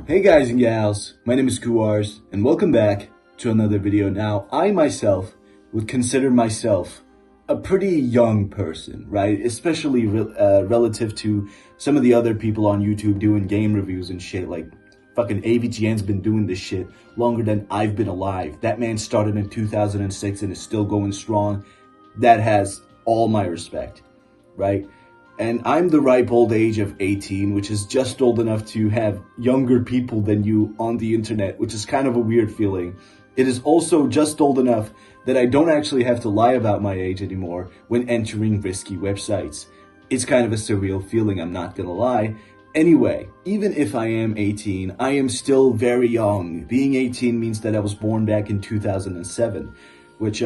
Hey guys and gals, my name is Kuars, and welcome back to another video. Now, I myself would consider myself a pretty young person, right? Especially relative to some of the other people on YouTube doing game reviews and shit. Like, fucking AVGN's been doing this shit longer than I've been alive. That man started in 2006 and is still going strong. That has all my respect, right? And I'm the ripe old age of 18, which is just old enough to have younger people than you on the internet, which is kind of a weird feeling. It is also just old enough that I don't actually have to lie about my age anymore when entering risky websites. It's kind of a surreal feeling, I'm not gonna lie. Anyway, even if I am 18, I am still very young. Being 18 means that I was born back in 2007, which,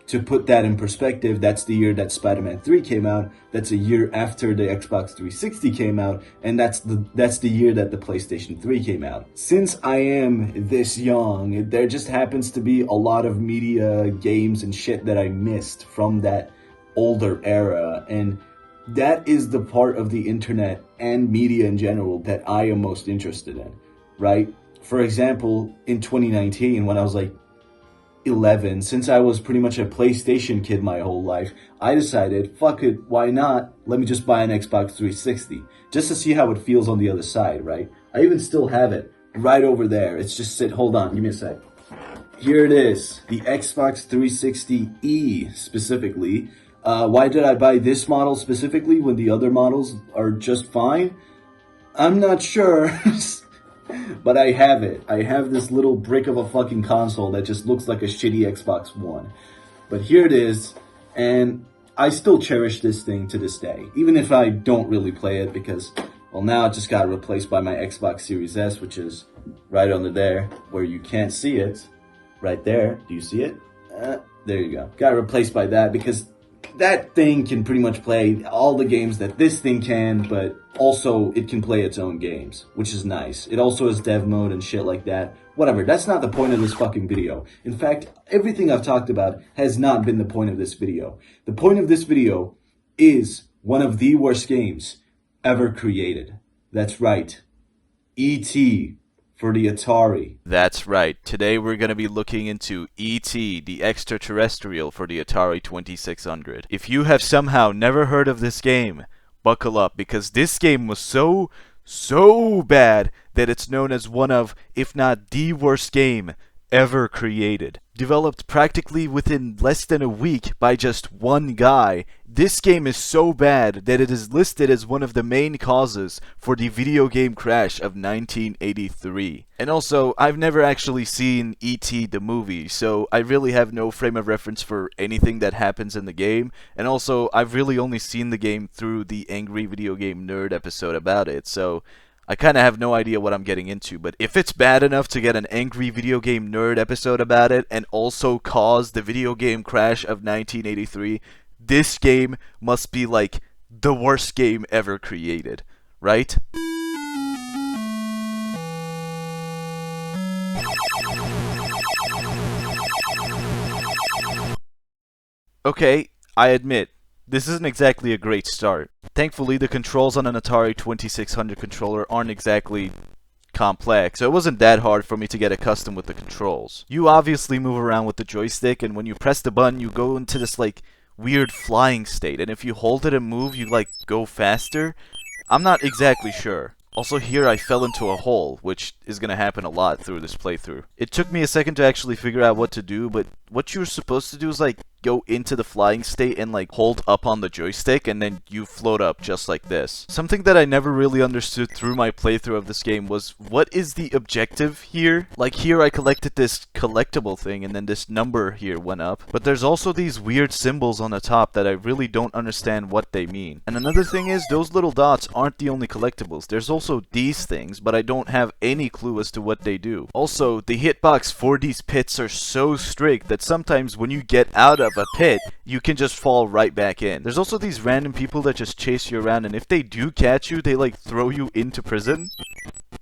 to put that in perspective, that's the year that Spider-Man 3 came out, that's a year after the Xbox 360 came out, and that's the year that the PlayStation 3 came out. Since I am this young, there just happens to be a lot of media, games, and shit that I missed from that older era, and that is the part of the internet and media in general that I am most interested in, right? For example, in 2019, when I was like 11, since I was pretty much a PlayStation kid my whole life, I decided, fuck it, why not? Let me just buy an Xbox 360, just to see how it feels on the other side, right? I even still have it right over there. It's just hold on, give me a sec. Here it is, the Xbox 360E specifically. Why did I buy this model specifically when the other models are just fine? I'm not sure. But I have it. I have this little brick of a fucking console that just looks like a shitty Xbox One. But here it is, and I still cherish this thing to this day. Even if I don't really play it because, well, now it just got replaced by my Xbox Series S, which is right under there, where you can't see it. Right there. Do you see it? There you go. Got replaced by that because that thing can pretty much play all the games that this thing can, but also it can play its own games, which is nice. It also has dev mode and shit like that. Whatever, that's not the point of this fucking video. In fact, everything I've talked about has not been the point of this video. The point of this video is one of the worst games ever created. That's right. E.T. for the Atari. That's right. Today we're going to be looking into E.T., the extraterrestrial for the Atari 2600. If you have somehow never heard of this game, buckle up, because this game was so bad that it's known as one of, if not the worst game ever created. Developed practically within less than a week by just one guy, this game is so bad that it is listed as one of the main causes for the video game crash of 1983. And also, I've never actually seen E.T. the movie, so I really have no frame of reference for anything that happens in the game, and also, I've really only seen the game through the Angry Video Game Nerd episode about it, so I kind of have no idea what I'm getting into, but if it's bad enough to get an Angry Video Game Nerd episode about it and also cause the video game crash of 1983, this game must be like the worst game ever created, right? Okay, I admit, this isn't exactly a great start. Thankfully, the controls on an Atari 2600 controller aren't exactly complex, so it wasn't that hard for me to get accustomed with the controls. You obviously move around with the joystick, and when you press the button, you go into this, like, weird flying state, and if you hold it and move, you, like, go faster? I'm not exactly sure. Also here I fell into a hole, which is gonna happen a lot through this playthrough. It took me a second to actually figure out what to do, but what you're supposed to do is like go into the flying state and like hold up on the joystick and then you float up just like this. Something that I never really understood through my playthrough of this game was what is the objective here? Like here I collected this collectible thing and then this number here went up, but there's also these weird symbols on the top that I really don't understand what they mean. And another thing is those little dots aren't the only collectibles. There's also these things, but I don't have any clue as to what they do. Also, the hitbox for these pits are so strict that sometimes when you get out of a pit, you can just fall right back in. There's also these random people that just chase you around, and if they do catch you, they like throw you into prison.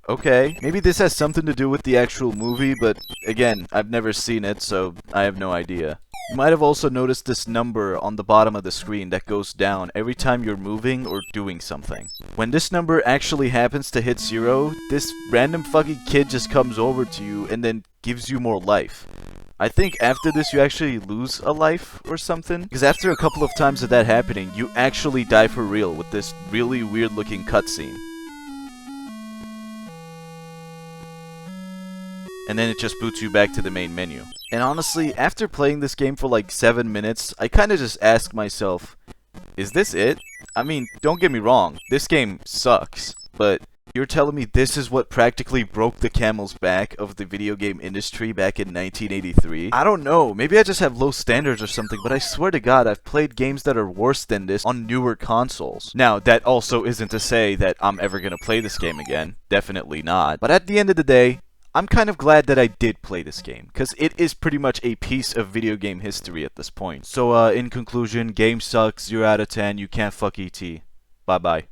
Okay, maybe this has something to do with the actual movie, but again, I've never seen it, so I have no idea. You might have also noticed this number on the bottom of the screen that goes down every time you're moving or doing something. When this number actually happens to hit 0, this random fucking kid just comes over to you and then gives you more life. I think after this you actually lose a life or something, because after a couple of times of that happening, you actually die for real with this really weird looking cutscene. And then it just boots you back to the main menu. And honestly, after playing this game for like 7 minutes, I kinda just ask myself, is this it? I mean, don't get me wrong, this game sucks, but you're telling me this is what practically broke the camel's back of the video game industry back in 1983? I don't know, maybe I just have low standards or something, but I swear to God, I've played games that are worse than this on newer consoles. Now, that also isn't to say that I'm ever gonna play this game again. Definitely not. But at the end of the day, I'm kind of glad that I did play this game, because it is pretty much a piece of video game history at this point. So, in conclusion, game sucks, 0 out of 10, you can't fuck ET. Bye-bye.